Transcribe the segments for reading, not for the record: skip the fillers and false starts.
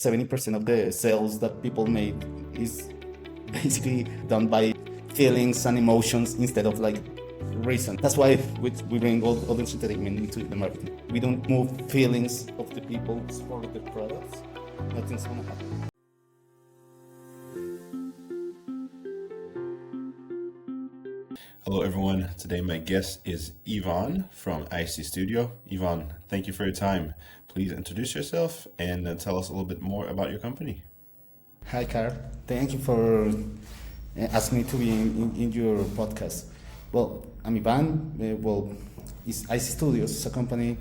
70% of the sales that people make is basically done by feelings and emotions instead of like reason. That's why we bring all this entertainment into the marketing. We don't move feelings of the people for the products. Nothing's gonna happen. Hello, everyone. Today, my guest is Ivan from IC Studio. Ivan, thank you for your time. Please introduce yourself and tell us a little bit more about your company. Hi, Carl. Thank you for asking me to be in your podcast. Well, I'm Ivan. It's IC Studios. It's a company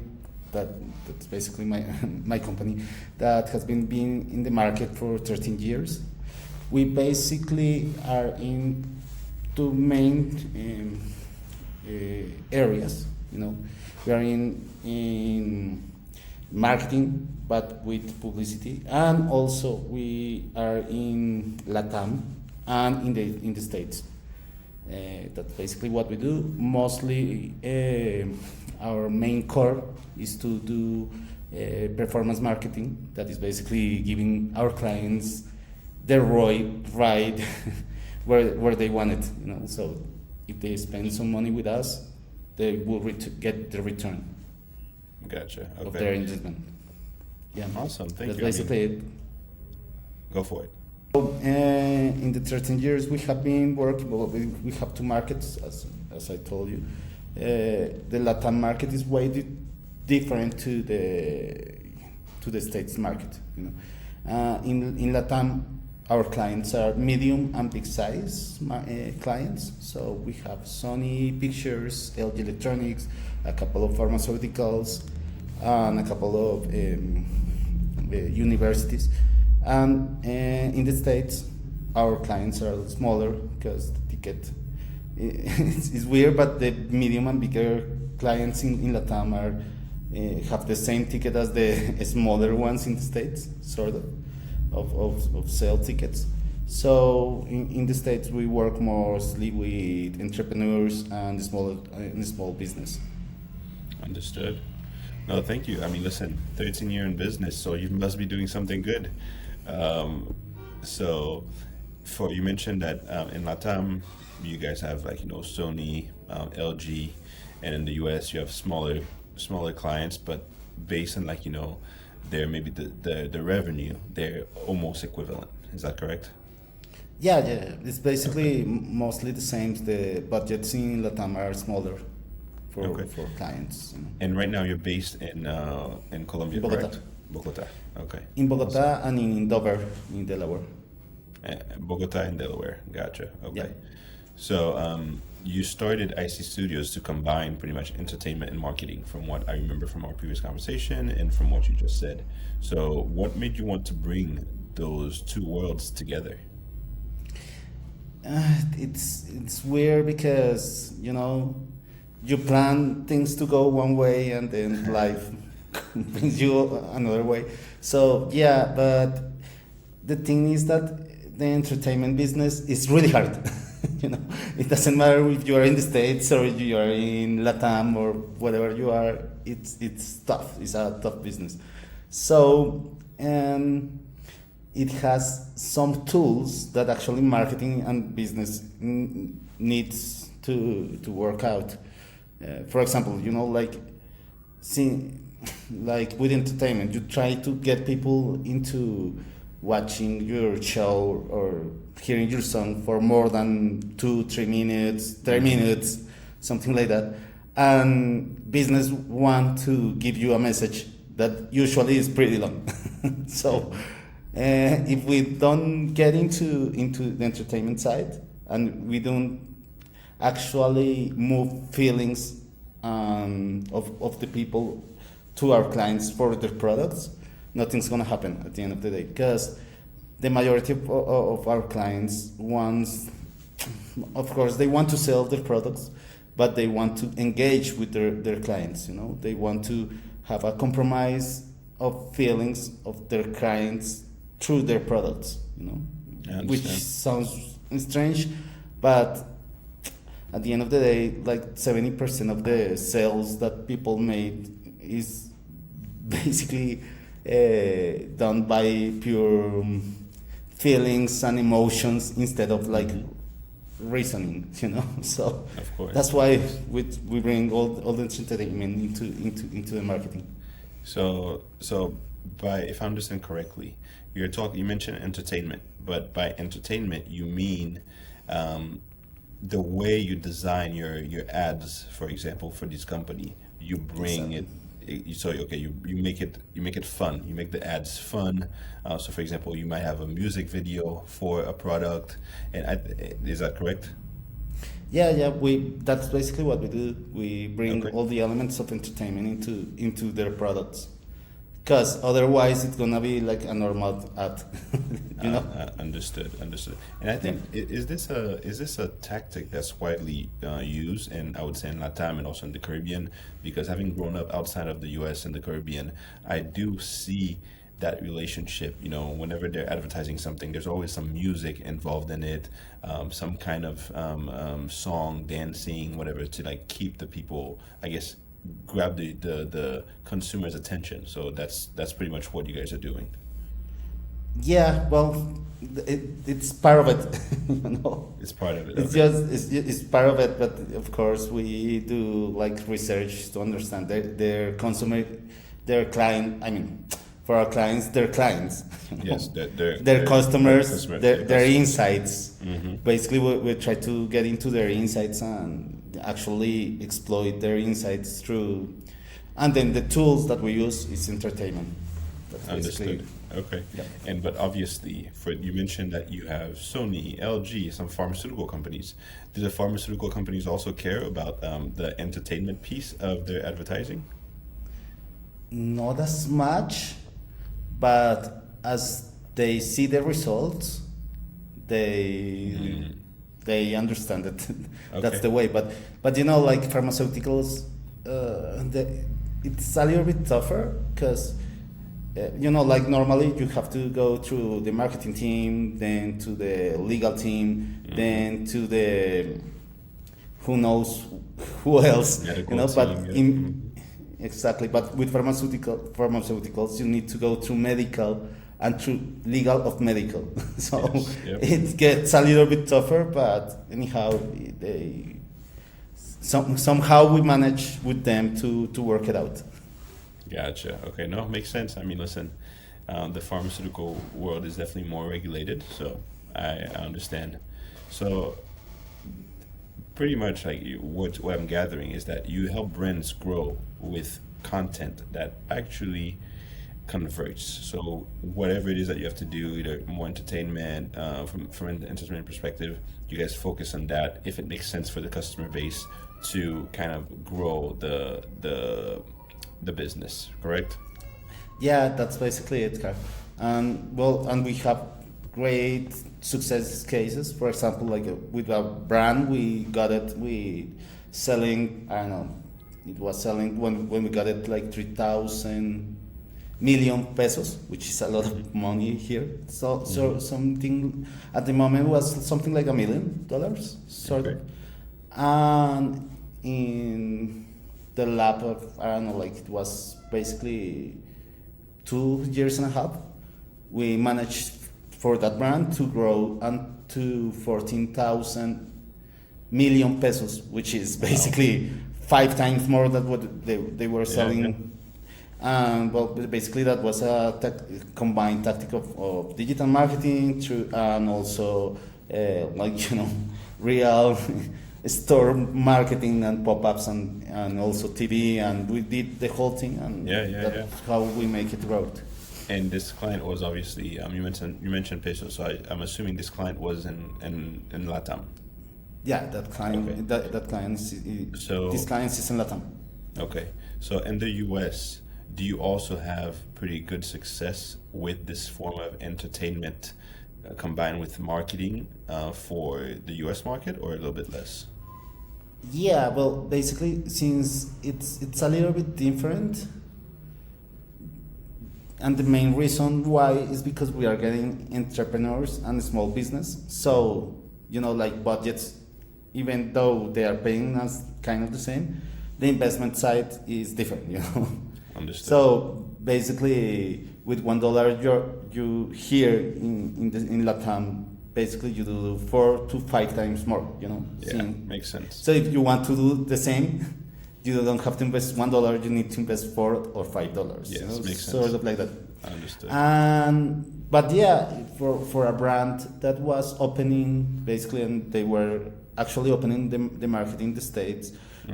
that's basically my company that has been in the market for 13 years. We basically are in two main areas. We are in marketing, but with publicity, and also we are in Latam and in the States. That's basically what we do. Mostly, our main core is to do performance marketing. That is basically giving our clients the right where they want it. So if they spend some money with us, they will get the return. Gotcha. Of Okay. their investment. Yeah. Awesome. Thank That's you. basically it. Go for it. So, in the 13 years we have been working, we have two markets, as I told you. The Latam market is way different to the States market. In Latam, our clients are medium and big size clients. So we have Sony Pictures, LG Electronics, a couple of pharmaceuticals, and a couple of universities. And in the States, our clients are smaller because the ticket is weird, but the medium and bigger clients in Latam have the same ticket as the smaller ones in the States, sort of sale tickets. So in the States, we work mostly with entrepreneurs and small business. Understood. No, thank you. I mean, listen, 13 year in business, so you must be doing something good. So you mentioned that in Latam, you guys have Sony, LG, and in the US you have smaller clients, but based on their maybe the revenue, they're almost equivalent. Is that correct? Yeah. It's basically mostly the same. The budgets in Latam are smaller for clients. And right now you're based in Colombia, Bogotá. correct? Bogota. Okay. In Bogotá and in Dover, in Delaware. Bogota and Delaware. Gotcha. Okay. Yeah. So you started IC Studios to combine pretty much entertainment and marketing, from what I remember from our previous conversation and from what you just said. So what made you want to bring those two worlds together? It's weird because you plan things to go one way and then life brings you another way. So yeah, but the thing is that the entertainment business is really hard. It doesn't matter if you are in the States or you are in Latam or whatever you are. It's tough. It's a tough business. So it has some tools that actually marketing and business needs to work out. For example, like with entertainment, you try to get people into watching your show or hearing your song for more than 2-3 minutes, 3 minutes, something like that. And business want to give you a message that usually is pretty long. So if we don't get into the entertainment side and we don't actually move feelings of the people to our clients for their products, nothing's gonna happen at the end of the day, because the majority of our clients of course they want to sell their products, but they want to engage with their clients. They want to have a compromise of feelings of their clients through their products. Which sounds strange, but at the end of the day, like 70% of the sales that people made is basically done by pure feelings and emotions instead of like reasoning, you know. So Of course. that's why we bring all the entertainment into the marketing. So by, if I understand correctly, you mentioned entertainment, but by entertainment you mean the way you design your ads, for example, for this company, you bring Exactly. so okay, you make it fun. You make the ads fun. So for example, you might have a music video for a product, and is that correct? Yeah, yeah. We That's basically what we do. We bring Okay. all the elements of entertainment into their products, because otherwise it's gonna be like a normal ad, you know. Understood, understood. And I think is this a tactic that's widely used, and I would say in Latam and also in the Caribbean, because having grown up outside of the U.S. and the Caribbean, I do see that relationship. Whenever they're advertising something, there's always some music involved in it, some kind of song, dancing, whatever, to like keep the people, I guess, grab the consumer's attention. So that's pretty much what you guys are doing. Yeah, well, it's part of it, you know. It's part of it. It's Okay. just it's part of it, but of course we do like research to understand their consumer, their client. I mean, for our clients, their clients, you know, Yes, their customers, customer, their customers. insights. Basically, we try to get into their insights and actually exploit their insights through, and then the tools that we use is entertainment. That's basically. Understood. Okay. Yeah. And but obviously, for you mentioned that you have Sony, LG, some pharmaceutical companies. Do the pharmaceutical companies also care about the entertainment piece of their advertising? Not as much, but as they see the results, they they understand it. That's Okay. the way. But you know, like pharmaceuticals, it's a little bit tougher because you know, like normally you have to go through the marketing team, then to the legal team, then to the who knows who else, you Medical know. But team. Yeah. in exactly, but with pharmaceuticals, you need to go through medical and through legal of medical. So Yes. Yep. it gets a little bit tougher, but anyhow, somehow we manage with them to work it out. Gotcha. Okay. No, makes sense. I mean, listen, the pharmaceutical world is definitely more regulated, so I understand. So pretty much like what I'm gathering is that you help brands grow with content that actually converts. So whatever it is that you have to do, either more entertainment, from an entertainment perspective, you guys focus on that if it makes sense for the customer base to kind of grow the business, correct? Yeah, that's basically it, Carl. And well, and we have great success cases. For example, like with a brand, we got it. We selling. I don't know. It was selling when we got it like 3,000 million pesos, which is a lot of money here. So something at the moment was something like $1 million, sort Okay. of. And in the lap of, I don't know, like it was basically 2 years and a half, we managed for that brand to grow and to 14,000 million pesos, which is basically 5 times more than what they were Yeah, yeah. selling. Well, basically that was a combined tactic of digital marketing through, and also like, you know, real store marketing and pop-ups and also TV, and we did the whole thing, and Yeah, yeah, that's yeah. how we make it grow. And this client was obviously you mentioned peso, so I'm assuming this client was in Latam. Yeah, that client, Okay. that client, So this client is in Latam. okay, so in the U.S., do you also have pretty good success with this form of entertainment combined with marketing for the U.S. market, or a little bit less? Yeah, well, basically, since it's a little bit different, and the main reason why is because we are getting entrepreneurs and small business. So, you know, like budgets, even though they are paying us kind of the same, the investment side is different, you know. Understood. So basically with $1 you here in Latam, basically you do 4 to 5 times more, Yeah, makes sense. So if you want to do the same, you don't have to invest $1, you need to invest $4 or $5. Yes, makes sense. Sort of like that. Understood. But yeah, for a brand that was opening basically, and they were actually opening the market in the States,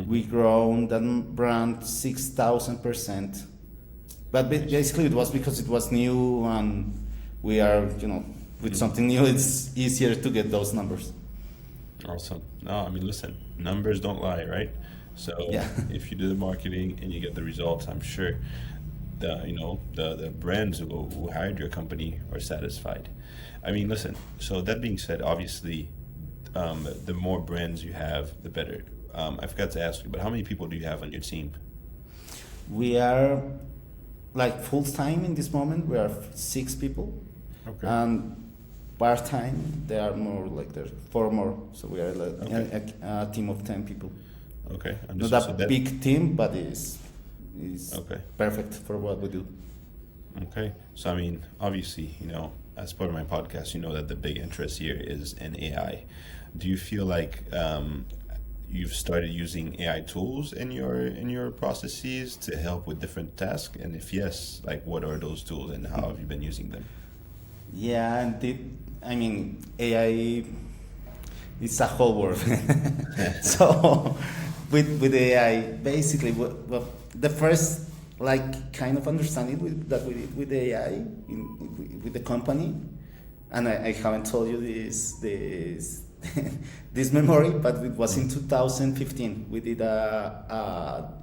we grown that brand 6,000%. But basically, it was because it was new, and we are, with something new, it's easier to get those numbers. Awesome. No, I mean, listen, numbers don't lie, right? So Yeah. if you do the marketing and you get the results, I'm sure the brands who hired your company are satisfied. I mean, listen. So that being said, obviously, the more brands you have, the better. I forgot to ask you, but how many people do you have on your team? We are like full time in this moment. We are 6 people, Okay. and part time there are more, like there's 4 more. So we are like Okay. a team of 10 people. Okay. Not Understood. a So that- big team, but is Okay. perfect for what we do. Okay. So, I mean, obviously, as part of my podcast, you know that the big interest here is in AI. Do you feel like you've started using AI tools in your processes to help with different tasks? And if yes, like what are those tools and how have you been using them? Yeah, and I mean, AI is a whole world. So with AI, basically, the first like kind of understanding that we did with AI with the company, and I haven't told you this this memory, but it was in 2015. We did a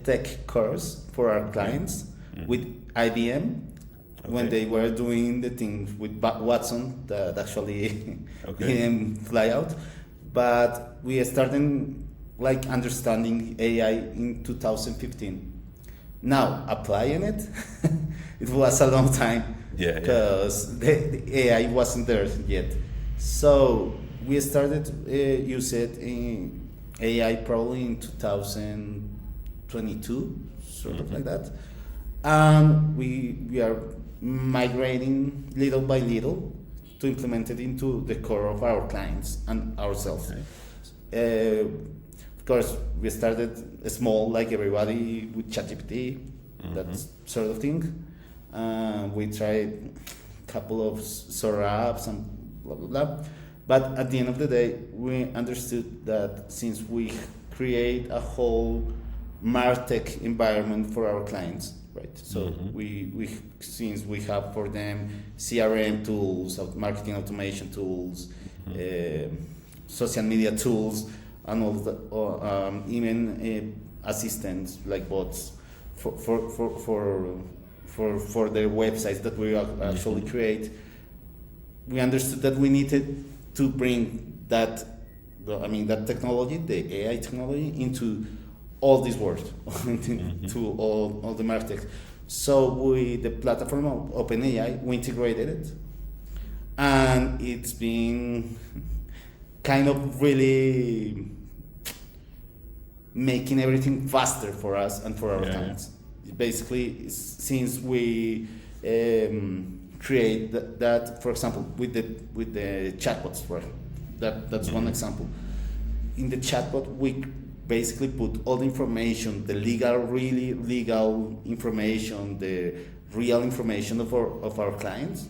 tech course for our clients with IBM when they were doing the thing with Watson that actually didn't fly out. But we started like understanding AI in 2015. Now applying it, it was a long time because the AI wasn't there yet. So we started use it in AI probably in 2022, sort of like that, and we are migrating little by little to implement it into the core of our clients and ourselves. Of course, we started small, like everybody, with ChatGPT, that sort of thing. We tried a couple of SOAR apps and blah, blah, blah. But at the end of the day, we understood that since we create a whole MarTech environment for our clients, right? So since we have for them CRM tools, marketing automation tools, social media tools, and all the, even assistants like bots for their websites that we actually create. We understood that we needed to bring that technology, the AI technology, into all this world, to all the markets. So with the platform of OpenAI, we integrated it, and it's been kind of really making everything faster for us and for our clients. Basically, since we create that, for example, with the chatbots, right? That's one example. In the chatbot, we basically put all the information, the really legal information, the real information of our clients,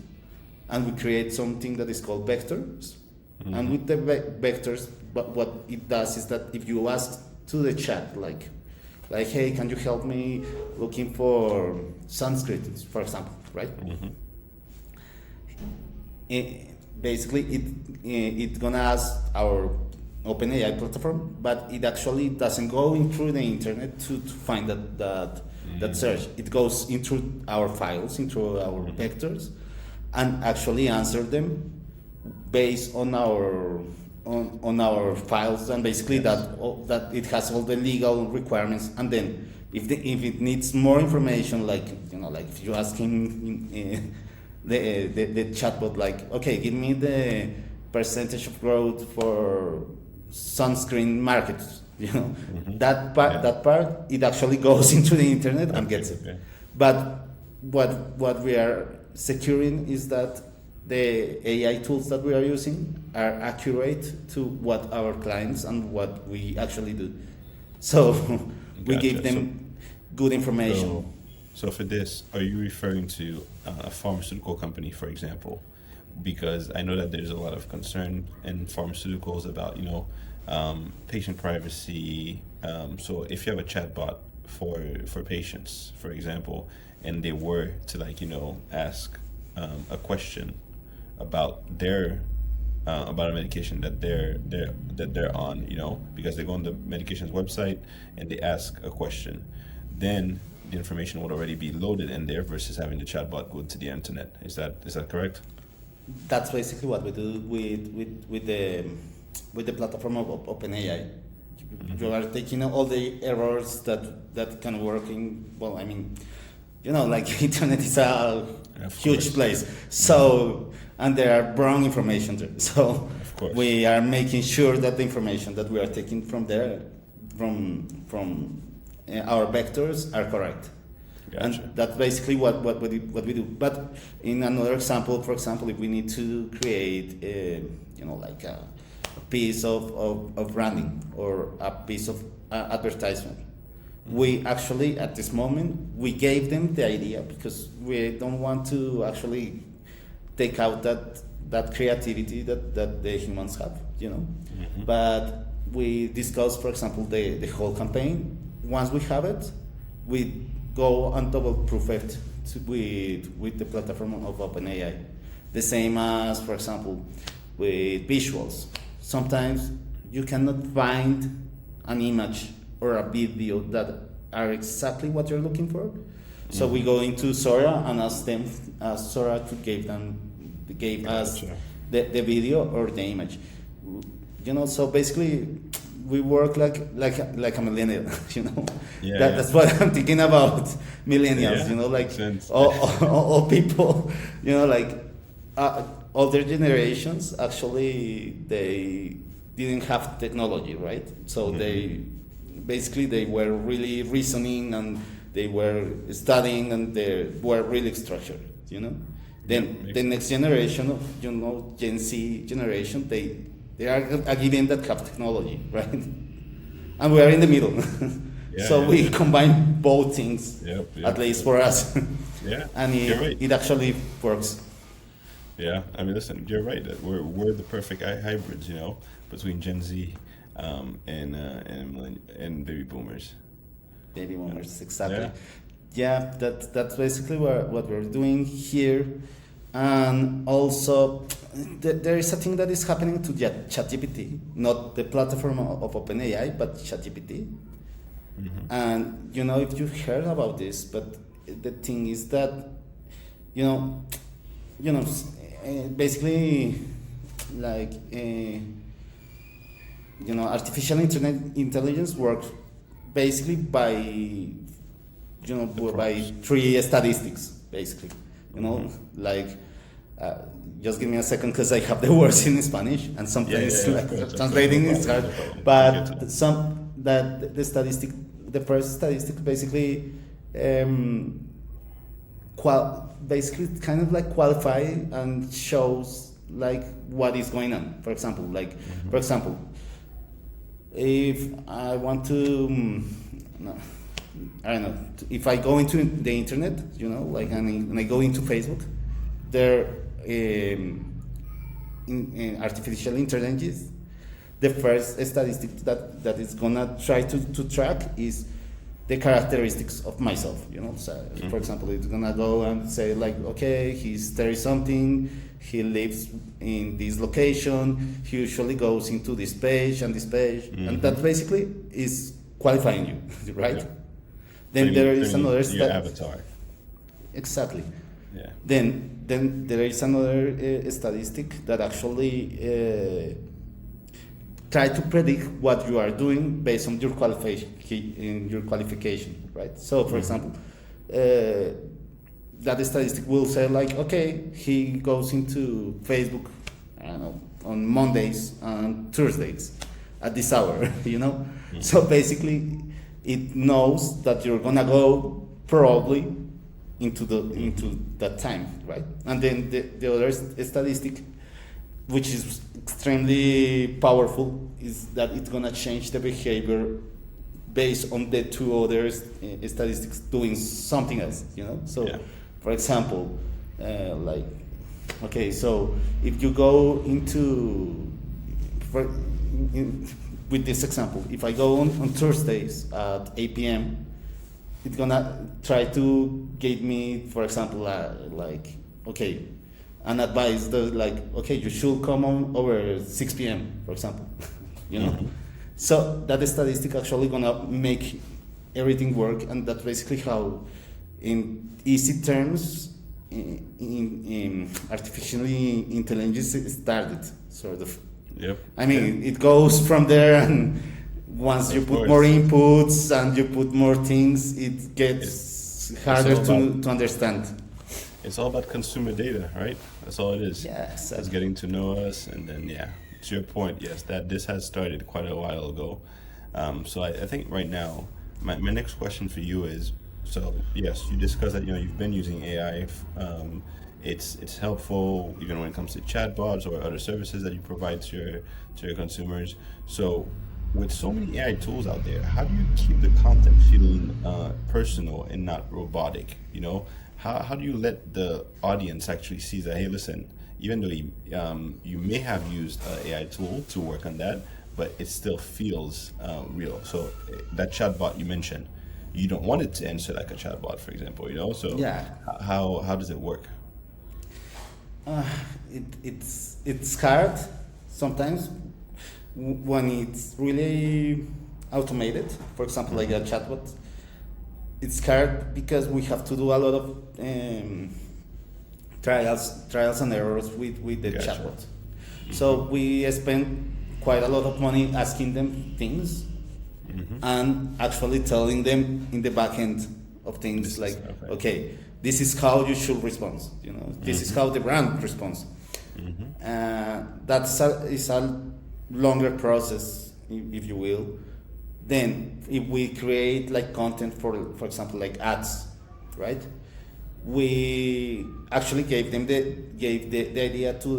and we create something that is called vectors. And with the vectors, what it does is that if you ask to the chat, like, hey, can you help me looking for sunscreens, for example, right? Basically, it's gonna ask our OpenAI platform, but it actually doesn't go in through the internet to find that search. It goes into our files, into our vectors, and actually answer them based on our files, and basically that it has all the legal requirements. And then if it needs more information, like if you ask him the chatbot, like, okay, give me the percentage of growth for sunscreen markets, You know, that part it actually goes into the internet and gets it. Okay. But what we are securing is that the AI tools that we are using are accurate to what our clients and what we actually do. So we Gotcha. give them good information. So for this, are you referring to a pharmaceutical company, for example? Because I know that there's a lot of concern in pharmaceuticals about, patient privacy. So if you have a chatbot for patients, for example, and they were to ask a question about their about a medication that they're on, because they go on the medication's website and they ask a question, then the information would already be loaded in there versus having the chatbot go to the internet. Is that correct? That's basically what we do with the platform of OpenAI. You are taking all the errors that can work in. Well, I mean, like internet is a huge place. So and there are wrong information there. So we are making sure that the information that we are taking from there, from our vectors, are correct. Gotcha. And that's basically what we do. But in another example, for example, if we need to create a piece of branding or a piece of advertisement, we actually at this moment we gave them the idea because we don't want to actually take out that creativity that the humans have, But we discuss, for example, the whole campaign. Once we have it, we go and double proof it with the platform of OpenAI. The same as, for example, with visuals. Sometimes you cannot find an image or a video that are exactly what you're looking for. So we go into Sora and ask Sora to give us the video or the image. So basically we work like a millennial, That's what I'm thinking about millennials, all people, older generations actually they didn't have technology, right? So they were really reasoning and they were studying and they were really structured, Then the next generation of Gen Z generation, they are given that have technology, right? And we are in the middle. We combine both things, at least for us. And it actually works. Yeah, I mean, listen, you're right. We're the perfect hybrids, between Gen Z and baby boomers. Baby boomers, exactly. Yeah, that's basically what we're doing here. And also, there is a thing that is happening to ChatGPT, not the platform of OpenAI, but ChatGPT. And if you heard about this, but the thing is that, basically, like, artificial intelligence works basically by three statistics, basically. Just give me a second because I have the words in Spanish and sometimes translating is hard. But the first statistic basically kind of like qualify and shows like what is going on. For example, if I want to, I don't know, if I go into the internet, and I go into Facebook, there in artificial intelligence, the first statistic that is gonna try to track is the characteristics of myself. So for example, it's gonna go and say like, okay, he's 30 something, he lives in this location, he usually goes into this page and this page, and that basically is qualifying you, right? Yeah. Then there is another avatar. Exactly. Yeah. Then there is another statistic that actually try to predict what you are doing based on your qualification, right? So, for example, that statistic will say like, okay, he goes into Facebook, I don't know, on Mondays and Thursdays, at this hour, you know. So basically, it knows that you're gonna go probably into that time, right? And then the other statistic, which is extremely powerful, is that it's gonna change the behavior based on the two other statistics doing something else, you know. So, Yeah. for example, like, okay, so if you go into, for, with this example, if I go on Thursdays at 8 p.m., it's gonna try to give me, for example, like, okay, an advice that like, okay, you should come on over 6 p.m., for example, you know. So that statistic actually gonna make everything work, and that's basically how, in easy terms, in artificially intelligence started, sort of. Yep. I mean, it goes from there, and once you Of put course. more inputs and you put more things, it gets harder all to understand. It's all about consumer data, right? That's all it is. Yes. It's getting to know us, and then yeah, to your point, yes, that this has started quite a while ago. So I think right now, my next question for you is, so yes, you discussed that you've been using AI. It's helpful even when it comes to chatbots or other services that you provide to your consumers. So with so many AI tools out there, how do you keep the content feeling personal and not robotic? You know, how do you let the audience actually see that, hey, listen, even though you may have used an AI tool to work on that, but it still feels real. So that chatbot you mentioned, you don't want it to answer like a chatbot, for example, you know? So Yeah. how does it work? It's hard sometimes when it's really automated. For example, like a chatbot, it's hard because we have to do a lot of trials and errors with the Gotcha. chatbot. So we spend quite a lot of money asking them things and actually telling them in the back end of things like, okay, this is how you should respond. You know, this is how the brand responds. Is a longer process, if you will. Then, if we create like content for example, like ads, right? We actually gave the idea to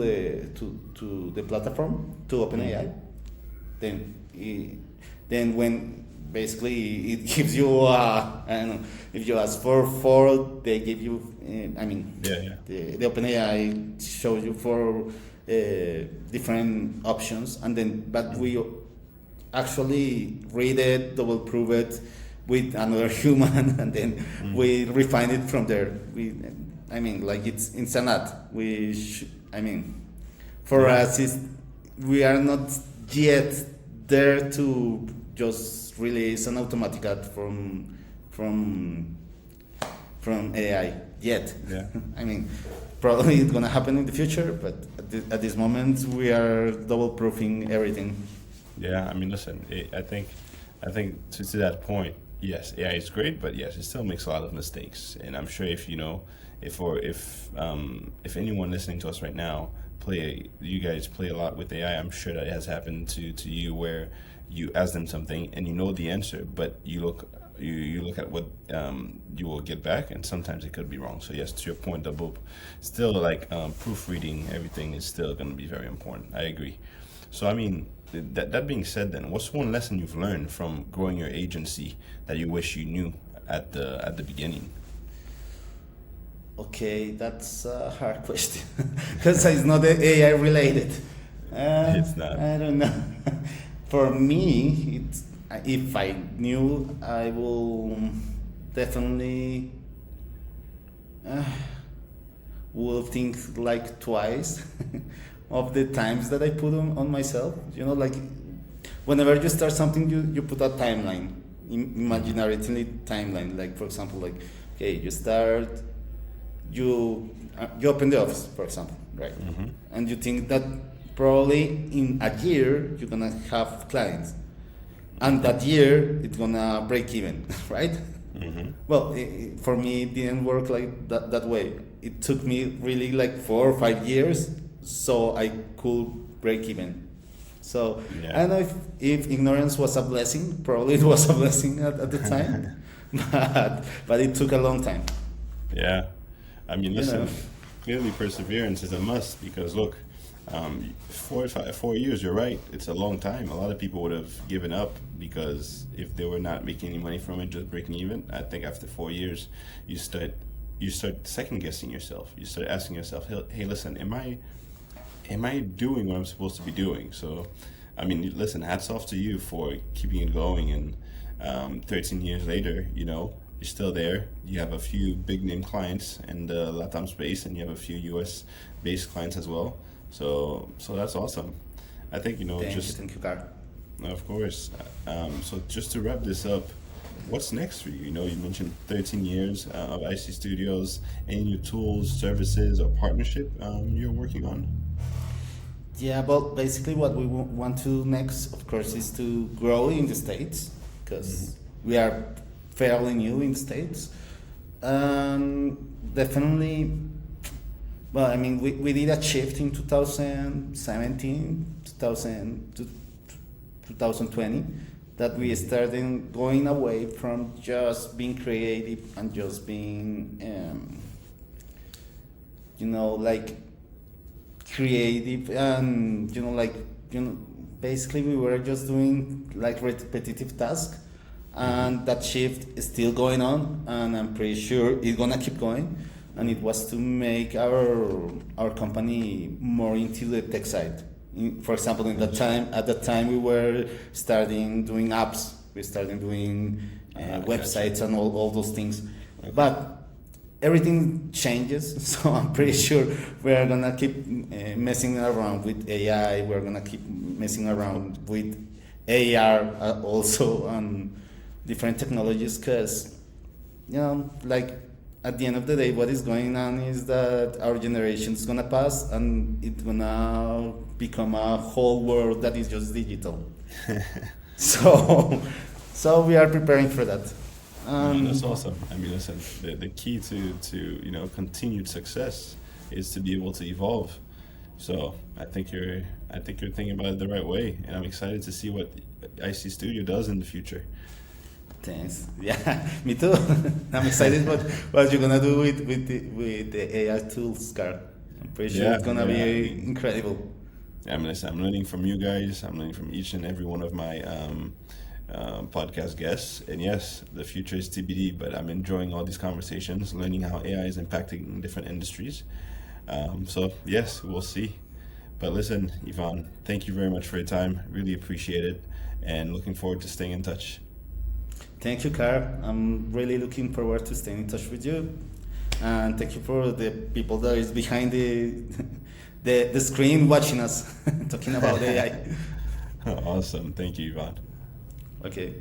the platform, to OpenAI. Then when basically it gives you I don't know, if you ask for four, they give you the OpenAI shows you four different options, and then but we actually read it, double prove it with another human, and then we refine it from there. It's an ad. For us, we are not yet there to just release an automatic ad from AI yet. Yeah. Probably it's gonna happen in the future, but at this moment we are double proofing everything. Yeah, listen, I think to that point, yes, AI is great, but yes, it still makes a lot of mistakes. And I'm sure if anyone listening to us right now you guys play a lot with AI, I'm sure that it has happened to you where you ask them something and you know the answer, but you look at what you will get back, and sometimes it could be wrong. So yes, to your point, still proofreading everything is still going to be very important. I agree. So that being said, then, what's one lesson you've learned from growing your agency that you wish you knew at the beginning? Okay, that's a hard question because it's not AI related. It's not. I don't know. For me, if I knew, I will definitely will think like twice of the times that I put on myself. You know, like whenever you start something, you put a timeline, imaginarily timeline. Like for example, like okay, you start, you open the office, for example, right? And you think that probably in a year you're gonna have clients, and that year it's gonna break even, right? Well, for me, it didn't work like that way. It took me really like 4 or 5 years so I could break even. So Yeah. I don't know if ignorance was a blessing. Probably it was a blessing at the time, but it took a long time. Yeah. I mean, You know. listen, clearly perseverance is a must because look, 4 years, you're right. It's a long time. A lot of people would have given up because if they were not making any money from it, just breaking even. I think after 4 years, you start second guessing yourself. You start asking yourself, hey, listen, am I doing what I'm supposed to be doing? So, I mean, listen, hats off to you for keeping it going. And 13 years later, you're still there. You have a few big name clients in the Latam space, and you have a few US based clients as well. So that's awesome. I think, Thank you, Carl. of course. So just to wrap this up, what's next for you? You mentioned 13 years of IC Studios. Any new tools, services, or partnership you're working on? Yeah, but basically what we want to next, of course, is to grow in the States because we are fairly new in the States. Definitely, well, I mean, we did a shift in 2017, 2020, that we started going away from just being creative and just being, like creative and basically we were just doing like repetitive tasks, and that shift is still going on, and I'm pretty sure it's gonna keep going. And it was to make our company more into the tech side. For example, at that time we were starting doing apps, we started doing websites and all those things, but everything changes, so I'm pretty sure we're gonna keep messing around with AI. We're gonna keep messing around with AR also, and different technologies, because like at the end of the day, what is going on is that our generation is gonna pass, and it's gonna become a whole world that is just digital. So we are preparing for that. That's awesome. I mean, listen, the key to continued success is to be able to evolve. So I think you're thinking about it the right way, and I'm excited to see what IC Studio does in the future. Thanks. Yeah, me too. I'm excited what you're gonna do with the AI tools, Carl. I'm pretty sure it's gonna be incredible. I mean, listen, I'm learning from you guys. I'm learning from each and every one of my podcast guests. And yes, the future is TBD, but I'm enjoying all these conversations, learning how AI is impacting different industries. So yes, we'll see. But listen, Yvonne, thank you very much for your time. Really appreciate it, and looking forward to staying in touch. Thank you, Carl. I'm really looking forward to staying in touch with you. And thank you for the people that is behind the screen watching us talking about AI. Awesome. Thank you, Yvonne. Okay.